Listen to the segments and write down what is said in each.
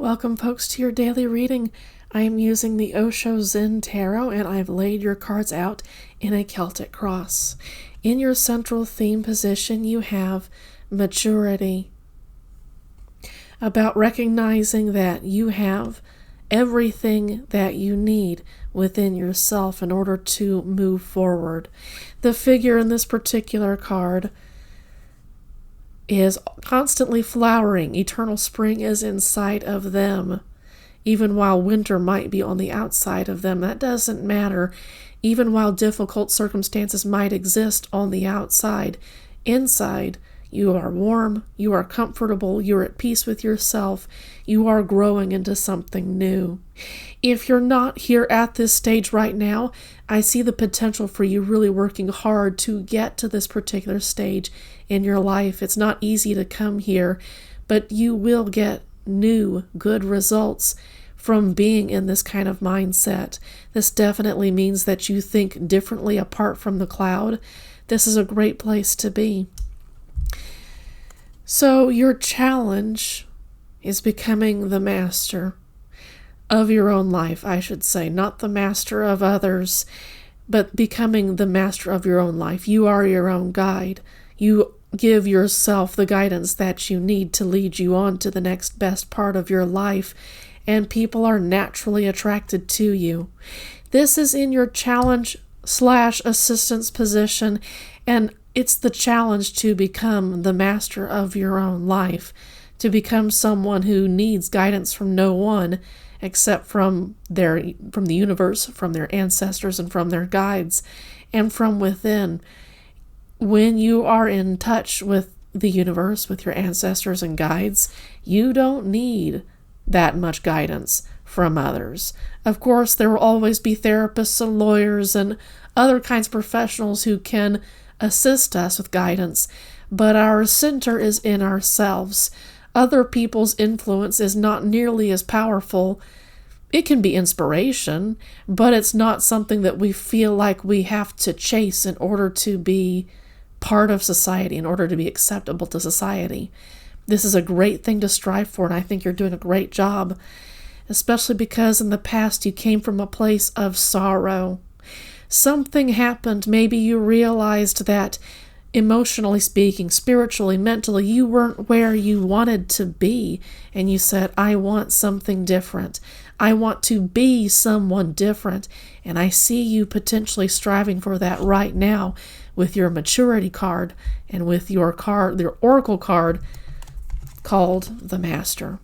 Welcome, folks, to your daily reading. I am using the Osho Zen Tarot, and I've laid your cards out in a Celtic cross. In your central theme position, you have maturity, about recognizing that you have everything that you need within yourself in order to move forward. The figure in this particular card is constantly flowering. Eternal spring is inside of them. Even while winter might be on the outside of them, that doesn't matter. Even while difficult circumstances might exist on the outside, inside, you are warm, you are comfortable, you're at peace with yourself, you are growing into something new. If you're not here at this stage right now, I see the potential for you really working hard to get to this particular stage in your life. It's not easy to come here, but you will get new, good results from being in this kind of mindset. This definitely means that you think differently apart from the cloud. This is a great place to be. So your challenge is becoming the master of your own life, I should say, not the master of others, but becoming the master of your own life. You are your own guide. You give yourself the guidance that you need to lead you on to the next best part of your life, and people are naturally attracted to you. This is in your challenge/assistance position, and it's the challenge to become the master of your own life, to become someone who needs guidance from no one except from the universe, from their ancestors, and from their guides, and from within. When you are in touch with the universe, with your ancestors and guides, you don't need that much guidance from others. Of course, there will always be therapists and lawyers and other kinds of professionals who can assist us with guidance, but our center is in ourselves. Other people's influence is not nearly as powerful. It can be inspiration, but it's not something that we feel like we have to chase in order to be part of society, in order to be acceptable to society. This is a great thing to strive for, and I think you're doing a great job, especially because in the past you came from a place of sorrow. Something happened. Maybe you realized that emotionally speaking, spiritually, mentally, you weren't where you wanted to be, and you said, I want something different. I want to be someone different, and I see you potentially striving for that right now with your maturity card and with your oracle card called the Master.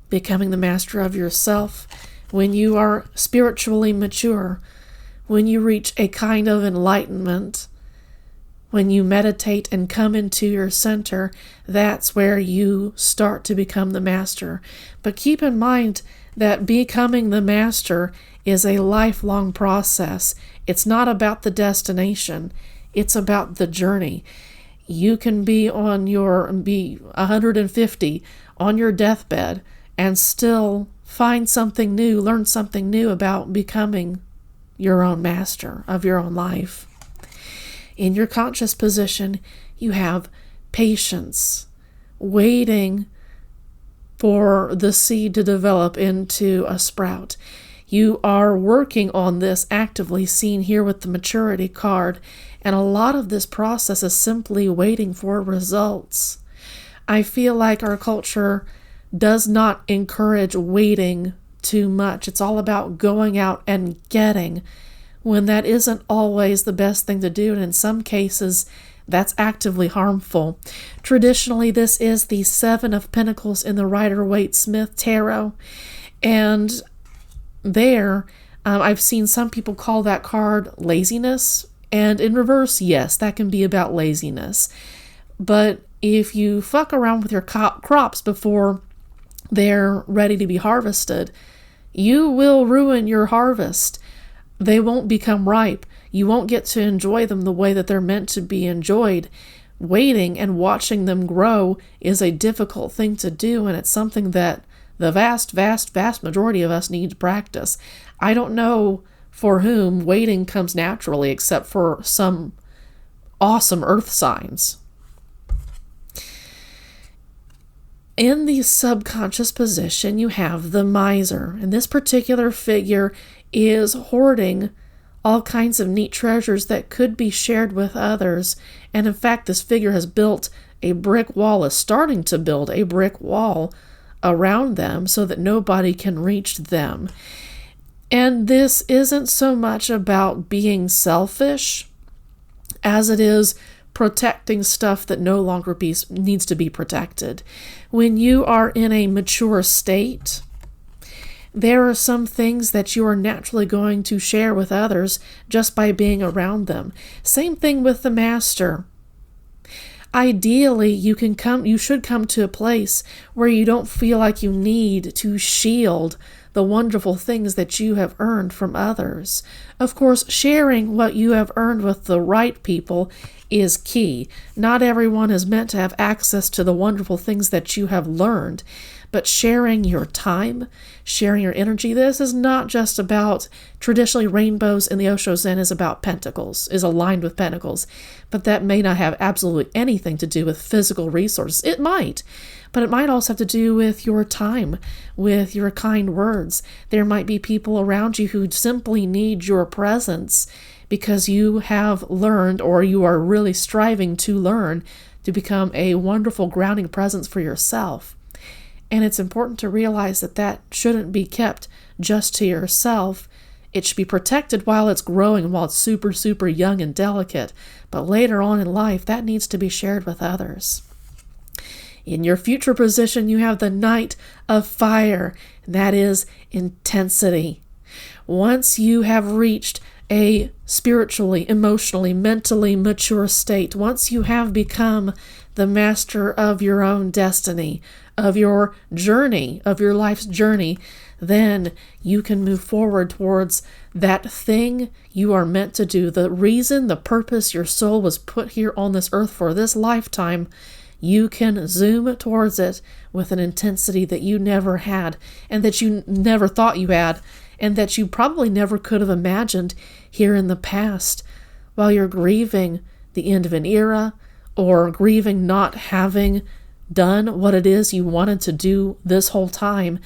Becoming the master of yourself. When you are spiritually mature, when you reach a kind of enlightenment, when you meditate and come into your center, that's where you start to become the master. But keep in mind that becoming the master is a lifelong process. It's not about the destination. It's about the journey. You can be 150 on your deathbed and still find something new, learn something new about becoming your own master of your own life. In your conscious position, you have patience, waiting for the seed to develop into a sprout. You are working on this actively, seen here with the maturity card, and a lot of this process is simply waiting for results. I feel like our culture does not encourage waiting too much. It's all about going out and getting, when that isn't always the best thing to do, and in some cases that's actively harmful. Traditionally, this is the Seven of Pentacles in the Rider-Waite-Smith Tarot, and there I've seen some people call that card laziness, and in reverse, yes, that can be about laziness. But if you fuck around with your crops before they're ready to be harvested, you will ruin your harvest. They won't become ripe. You won't get to enjoy them the way that they're meant to be enjoyed. Waiting and watching them grow is a difficult thing to do, and it's something that the vast majority of us need to practice. I don't know for whom waiting comes naturally, except for some awesome earth signs. In the subconscious position, you have the miser, and this particular figure is hoarding all kinds of neat treasures that could be shared with others. And in fact, this figure has built a brick wall, is starting to build a brick wall around them so that nobody can reach them. And this isn't so much about being selfish as it is protecting stuff that no longer needs to be protected. When you are in a mature state, there are some things that you are naturally going to share with others just by being around them. Same thing with the master. Ideally, you should come to a place where you don't feel like you need to shield the wonderful things that you have earned from others. Of course, sharing what you have earned with the right people is key. Not everyone is meant to have access to the wonderful things that you have learned, but sharing your time, sharing your energy. This is not just about, traditionally rainbows in the Osho Zen is about pentacles, is aligned with pentacles, but that may not have absolutely anything to do with physical resources. It might, but it might also have to do with your time, with your kind words. There might be people around you who simply need your presence because you have learned, or you are really striving to learn, to become a wonderful grounding presence for yourself. And it's important to realize that that shouldn't be kept just to yourself. It should be protected while it's growing, while it's super, super young and delicate. But later on in life, that needs to be shared with others. In your future position, you have the Knight of Fire. That is intensity. Once you have reached a spiritually, emotionally, mentally mature state, once you have become the master of your own destiny, of your journey, of your life's journey, then you can move forward towards that thing you are meant to do. The reason, the purpose your soul was put here on this earth for, this lifetime, you can zoom towards it with an intensity that you never had, and that you never thought you had, and that you probably never could have imagined here in the past. While you're grieving the end of an era, or grieving not having done what it is you wanted to do this whole time,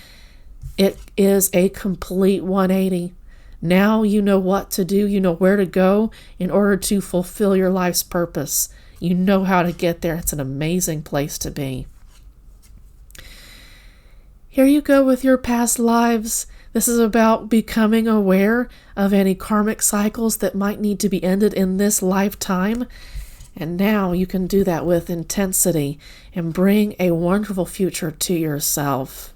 it is a complete 180. Now you know what to do. You know where to go in order to fulfill your life's purpose. You know how to get there. It's an amazing place to be. Here you go with your past lives. This is about becoming aware of any karmic cycles that might need to be ended in this lifetime. And now you can do that with intensity and bring a wonderful future to yourself.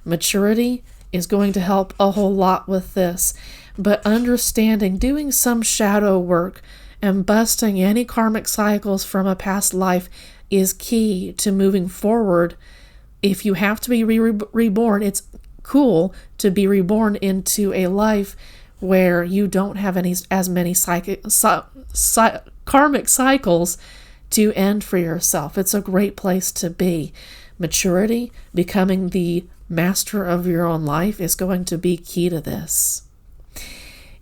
Maturity is going to help a whole lot with this, but understanding, doing some shadow work and busting any karmic cycles from a past life is key to moving forward. If you have to be reborn, it's cool to be reborn into a life where you don't have as many karmic cycles to end for yourself. It's a great place to be. Maturity, becoming the master of your own life, is going to be key to this.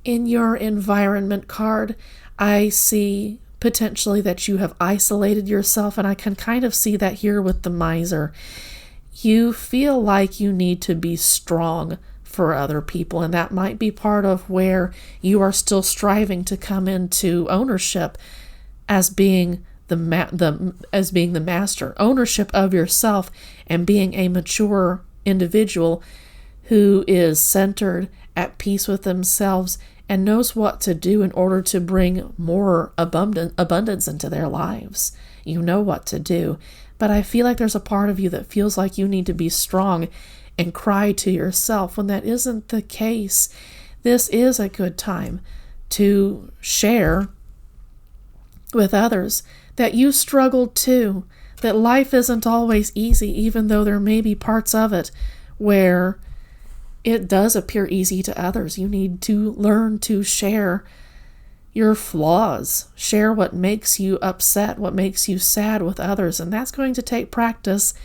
In your environment card, I see potentially that you have isolated yourself, and I can kind of see that here with the miser. You feel like you need to be strong for other people, and that might be part of where you are still striving to come into ownership as being the master, ownership of yourself, and being a mature individual who is centered, at peace with themselves, and knows what to do in order to bring more abundance into their lives. You know what to do, but I feel like there's a part of you that feels like you need to be strong and cry to yourself when that isn't the case. This is a good time to share with others that you struggled too, that life isn't always easy, even though there may be parts of it where it does appear easy to others. You need to learn to share your flaws, share what makes you upset, what makes you sad with others, and that's going to take practice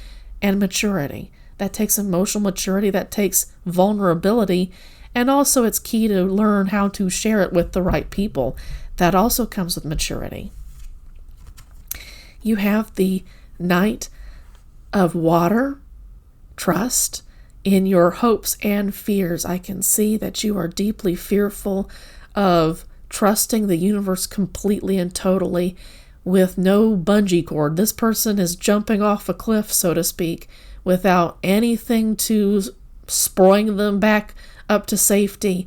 and maturity. That takes emotional maturity, that takes vulnerability, and also it's key to learn how to share it with the right people. That also comes with maturity. You have the Knight of water, trust. In your hopes and fears, I can see that you are deeply fearful of trusting the universe completely and totally with no bungee cord. This person is jumping off a cliff, so to speak, without anything to spring them back up to safety.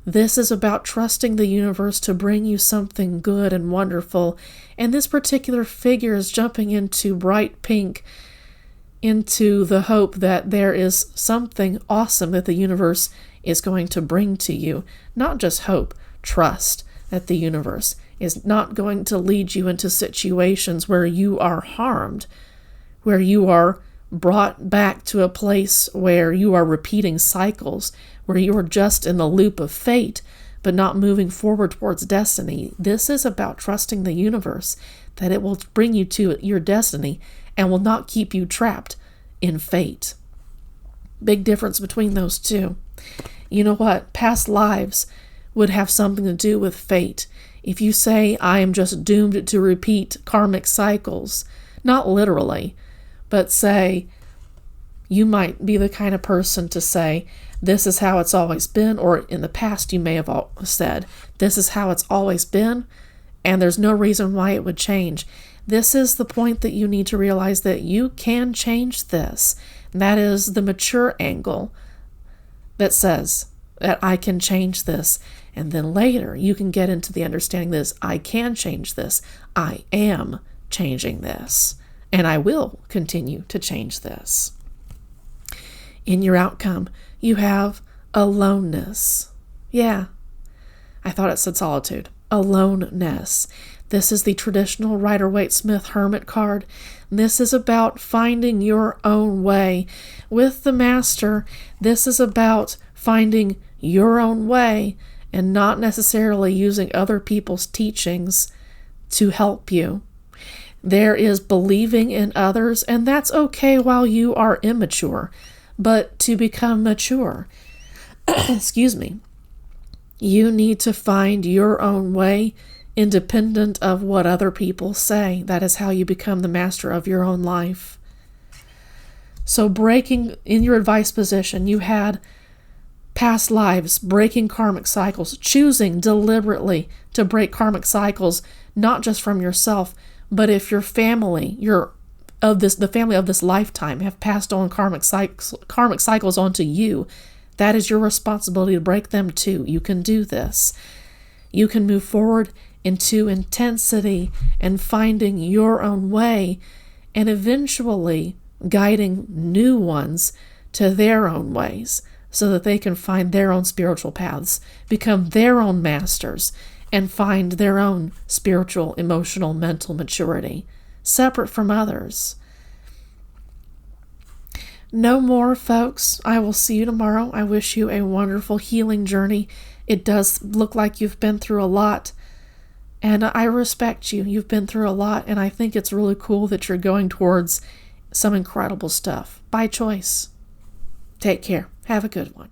This is about trusting the universe to bring you something good and wonderful. And this particular figure is jumping into bright pink, into the hope that there is something awesome that the universe is going to bring to you. Not just hope, trust that the universe is not going to lead you into situations where you are harmed, where you are brought back to a place where you are repeating cycles, where you are just in the loop of fate, but not moving forward towards destiny. This is about trusting the universe, that it will bring you to your destiny and will not keep you trapped in fate. Big difference between those two. You know what? Past lives would have something to do with fate. If you say, I am just doomed to repeat karmic cycles, not literally, but say, you might be the kind of person to say, this is how it's always been, or in the past you may have said, this is how it's always been, and there's no reason why it would change. This is the point that you need to realize that you can change this. And that is the mature angle that says that I can change this. And then later you can get into the understanding this, I can change this. I am changing this. And I will continue to change this. In your outcome, you have aloneness. Yeah, I thought it said solitude. Aloneness. This is the traditional Rider-Waite-Smith Hermit card. This is about finding your own way. With the Master, this is about finding your own way and not necessarily using other people's teachings to help you. There is believing in others, and that's okay while you are immature. But to become mature, excuse me, you need to find your own way independent of what other people say. That is how you become the master of your own life. So breaking in your advice position, you had past lives, breaking karmic cycles, choosing deliberately to break karmic cycles, not just from yourself, but if your family, the family of this lifetime have passed on karmic cycles onto you, that is your responsibility to break them too. You can do this. You can move forward into intensity and finding your own way and eventually guiding new ones to their own ways so that they can find their own spiritual paths, become their own masters, and find their own spiritual, emotional, mental maturity, separate from others. No more, folks. I will see you tomorrow. I wish you a wonderful healing journey. It does look like you've been through a lot, and I respect you. You've been through a lot, and I think it's really cool that you're going towards some incredible stuff by choice. Take care. Have a good one.